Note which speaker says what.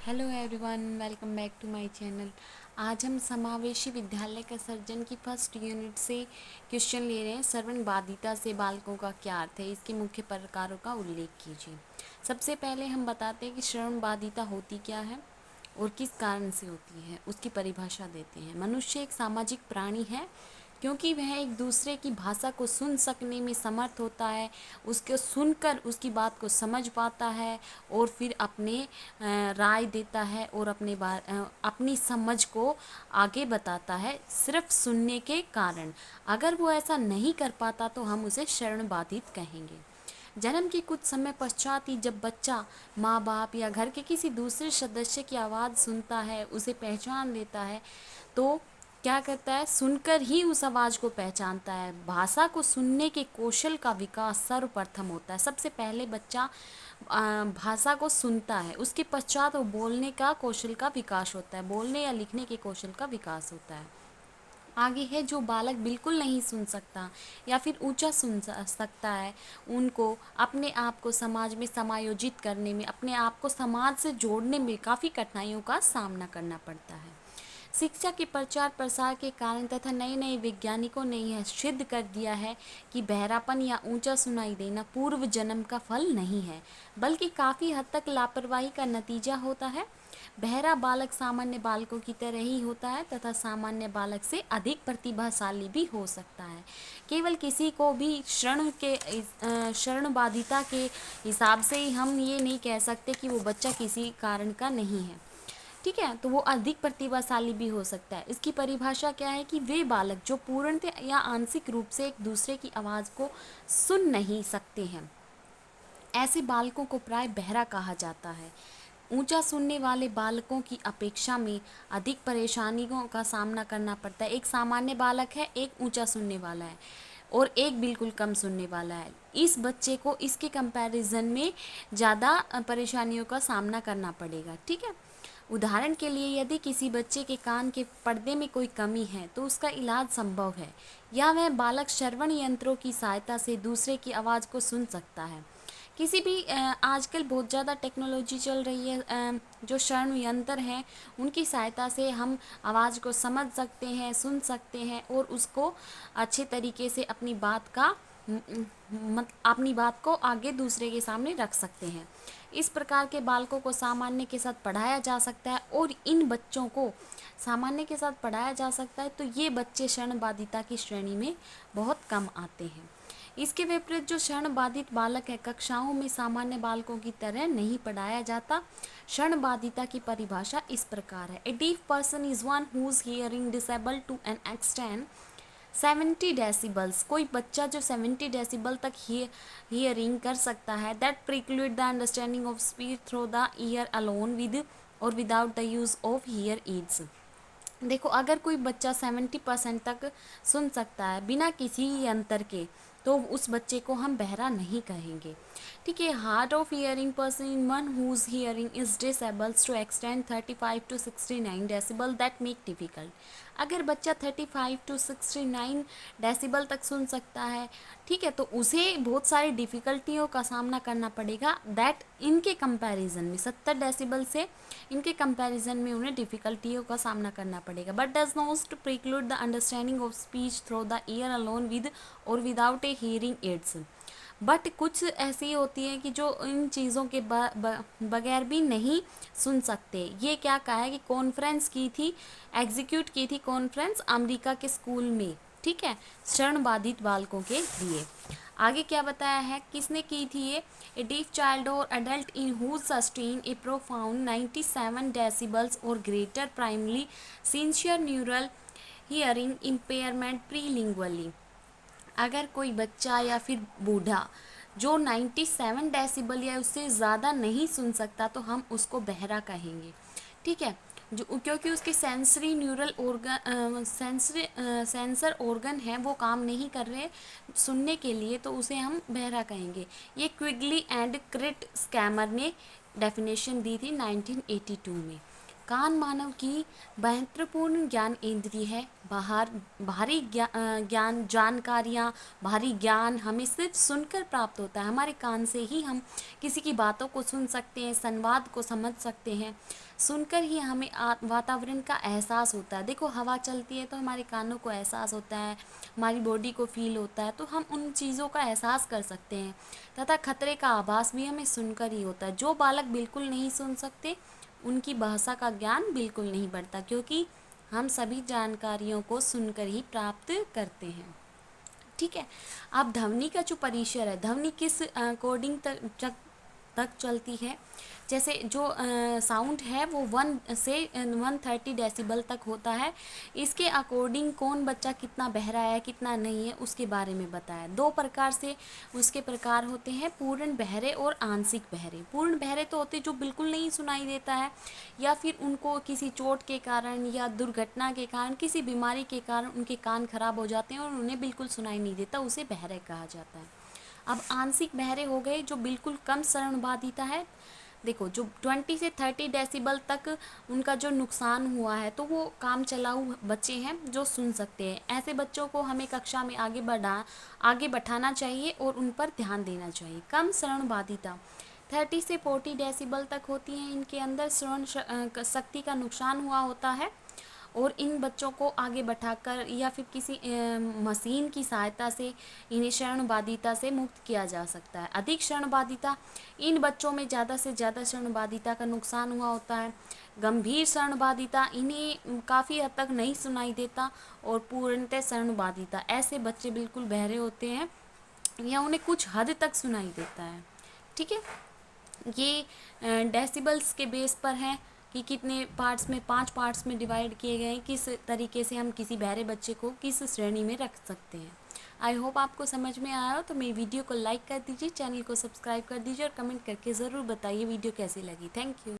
Speaker 1: Hello everyone, welcome back to my channel. आज हम समावेशी विद्यालय का सर्जन की फर्स्ट यूनिट से क्वेश्चन ले रहे हैं। श्रवण बाधिता से बालकों का क्या अर्थ है, इसके मुख्य प्रकारों का उल्लेख कीजिए। सबसे पहले हम बताते हैं कि श्रवण बाधिता होती क्या है और किस कारण से होती है, उसकी परिभाषा देते हैं। मनुष्य एक सामाजिक प्राणी है क्योंकि वह एक दूसरे की भाषा को सुन सकने में समर्थ होता है, उसको सुनकर उसकी बात को समझ पाता है और फिर अपने राय देता है और अपनी समझ को आगे बताता है सिर्फ सुनने के कारण। अगर वो ऐसा नहीं कर पाता तो हम उसे श्रवण बाधित कहेंगे। जन्म के कुछ समय पश्चात ही जब बच्चा माँ बाप या घर के किसी दूसरे सदस्य की आवाज़ सुनता है, उसे पहचान लेता है, तो क्या करता है, सुनकर ही उस आवाज़ को पहचानता है। भाषा को सुनने के कौशल का विकास सर्वप्रथम होता है। सबसे पहले बच्चा भाषा को सुनता है, उसके पश्चात वो बोलने का कौशल का विकास होता है, बोलने या लिखने के कौशल का विकास होता है। आगे है जो बालक बिल्कुल नहीं सुन सकता या फिर ऊंचा सुन सकता है, उनको अपने आप को समाज में समायोजित करने में, अपने आप को समाज से जोड़ने में काफ़ी कठिनाइयों का सामना करना पड़ता है। शिक्षा के प्रचार प्रसार के कारण तथा नए नए वैज्ञानिकों ने यह सिद्ध कर दिया है कि बहरापन या ऊंचा सुनाई देना पूर्व जन्म का फल नहीं है, बल्कि काफ़ी हद तक लापरवाही का नतीजा होता है। बहरा बालक सामान्य बालकों की तरह ही होता है तथा सामान्य बालक से अधिक प्रतिभाशाली भी हो सकता है। केवल किसी को भी श्रवण बाधिता के हिसाब से ही हम ये नहीं कह सकते कि वो बच्चा किसी कारण का नहीं है। ठीक है, तो वो अधिक प्रतिभाशाली भी हो सकता है। इसकी परिभाषा क्या है कि वे बालक जो पूर्णतः या आंशिक रूप से एक दूसरे की आवाज़ को सुन नहीं सकते हैं, ऐसे बालकों को प्राय बहरा कहा जाता है। ऊंचा सुनने वाले बालकों की अपेक्षा में अधिक परेशानियों का सामना करना पड़ता है। एक सामान्य बालक है, एक ऊंचा सुनने वाला है और एक बिल्कुल कम सुनने वाला है। इस बच्चे को इसके कंपैरिजन में ज़्यादा परेशानियों का सामना करना पड़ेगा। ठीक है, उदाहरण के लिए यदि किसी बच्चे के कान के पर्दे में कोई कमी है तो उसका इलाज संभव है, या वह बालक श्रवण यंत्रों की सहायता से दूसरे की आवाज़ को सुन सकता है। किसी भी आजकल बहुत ज़्यादा टेक्नोलॉजी चल रही है, जो श्रवण यंत्र हैं उनकी सहायता से हम आवाज़ को समझ सकते हैं, सुन सकते हैं और उसको अच्छे तरीके से अपनी बात को आगे दूसरे के सामने रख सकते हैं। इस प्रकार के बालकों को सामान्य के साथ पढ़ाया जा सकता है और इन बच्चों को सामान्य के साथ पढ़ाया जा सकता है, तो ये बच्चे श्रवण बाधिता की श्रेणी में बहुत कम आते हैं। इसके विपरीत जो श्रवण बाधित बालक है, कक्षाओं में सामान्य बालकों की तरह नहीं पढ़ाया जाता। श्रवण बाधिता की परिभाषा इस प्रकार है: a deaf person is one whose hearing disabled to an extent 70 decibels. कोई बच्चा जो 70 डेसिबल तक हियरिंग कर सकता है, that preclude the understanding of speech through the ear alone with or without the use of hear aids. देखो, अगर कोई बच्चा 70% तक सुन सकता है बिना किसी यंत्र के, तो उस बच्चे को हम बहरा नहीं कहेंगे। ठीक है, hard of hearing person in one whose hearing is disables to extend 35 to 69 decibel that make difficult. अगर बच्चा 35 to 69 डेसिबल तक सुन सकता है, ठीक है, तो उसे बहुत सारी डिफ़िकल्टियों का सामना करना पड़ेगा। दैट इनके कंपैरिजन में 70 डेसिबल से इनके कंपैरिजन में उन्हें डिफ़िकल्टियों का सामना करना पड़ेगा। But does not preclude the understanding of speech through the ear alone with or without a hearing aids. But कुछ ऐसी होती है कि जो इन चीज़ों के बगैर भी नहीं सुन सकते। ये क्या कहा है कि कॉन्फ्रेंस की थी, एग्जीक्यूट की थी कॉन्फ्रेंस अमेरिका के स्कूल में, ठीक है, श्रवण बाधित बालकों के लिए। आगे क्या बताया है, किसने की थी ये? A deaf child or adult in whose sustain a profound 97 decibels or greater primary sensorineural hearing impairment prelingually. अगर कोई बच्चा या फिर बूढ़ा जो 97 डेसिबल या उससे ज़्यादा नहीं सुन सकता, तो हम उसको बहरा कहेंगे। ठीक है, जो क्योंकि उसके sensory neural organ sensor organ है वो काम नहीं कर रहे सुनने के लिए, तो उसे हम बहरा कहेंगे। ये क्विगली एंड क्रिट स्कैमर ने डेफिनेशन दी थी 1982 में। कान मानव की महत्वपूर्ण ज्ञान इंद्रिय है। बाहरी ज्ञान, जानकारियाँ, बाहरी ज्ञान हमें सिर्फ सुनकर प्राप्त होता है। हमारे कान से ही हम किसी की बातों को सुन सकते हैं, संवाद को समझ सकते हैं। सुनकर ही हमें वातावरण का एहसास होता है। देखो, हवा चलती है तो हमारे कानों को एहसास होता है, हमारी बॉडी को फील होता है, तो हम उन चीज़ों का एहसास कर सकते हैं। तथा खतरे का आभास भी हमें सुनकर ही होता है। जो बालक बिल्कुल नहीं सुन सकते, उनकी भाषा का ज्ञान बिल्कुल नहीं बढ़ता, क्योंकि हम सभी जानकारियों को सुनकर ही प्राप्त करते हैं। ठीक है। अब ध्वनि का जो परिसर है, ध्वनि किस अकॉर्डिंग तक चलती है। जैसे जो साउंड है वो 1 से 130 डेसिबल तक होता है। इसके अकॉर्डिंग कौन बच्चा कितना बहरा है, कितना नहीं है, उसके बारे में बताया। 2 प्रकार से उसके प्रकार होते हैं, पूर्ण बहरे और आंशिक बहरे। पूर्ण बहरे तो होते जो बिल्कुल नहीं सुनाई देता है, या फिर उनको किसी चोट के कारण या दुर्घटना के कारण, किसी बीमारी के कारण उनके कान खराब हो जाते हैं और उन्हें बिल्कुल सुनाई नहीं देता, उसे बहरे कहा जाता है। अब आंशिक बहरे हो गए जो बिल्कुल कम श्रवण बाधिता है। देखो, जो 20 से 30 डेसिबल तक उनका जो नुकसान हुआ है, तो वो काम चलाऊ बच्चे हैं जो सुन सकते हैं। ऐसे बच्चों को हमें कक्षा में आगे बैठाना चाहिए और उन पर ध्यान देना चाहिए। कम श्रवण बाधिता 30 से 40 डेसिबल तक होती हैं। इनके अंदर श्रवण शक्ति का नुकसान हुआ होता है और इन बच्चों को आगे बैठाकर या फिर किसी मशीन की सहायता से इन्हें श्रवण बाधिता से मुक्त किया जा सकता है। अधिक श्रवण बाधिता, इन बच्चों में ज़्यादा से ज़्यादा श्रवण बाधिता का नुकसान हुआ होता है। गंभीर श्रवण बाधिता, इन्हें काफ़ी हद तक नहीं सुनाई देता। और पूर्णतः श्रवण बाधिता, ऐसे बच्चे बिल्कुल बहरे होते हैं या उन्हें कुछ हद तक सुनाई देता है। ठीक है। ये डेसिबल्स के बेस पर है कि कितने पार्ट्स में, 5 पार्ट्स में डिवाइड किए गए हैं, किस तरीके से हम किसी बहरे बच्चे को किस श्रेणी में रख सकते हैं। आई होप आपको समझ में आया हो। तो मेरी वीडियो को लाइक कर दीजिए, चैनल को सब्सक्राइब कर दीजिए और कमेंट करके ज़रूर बताइए वीडियो कैसी लगी। Thank you.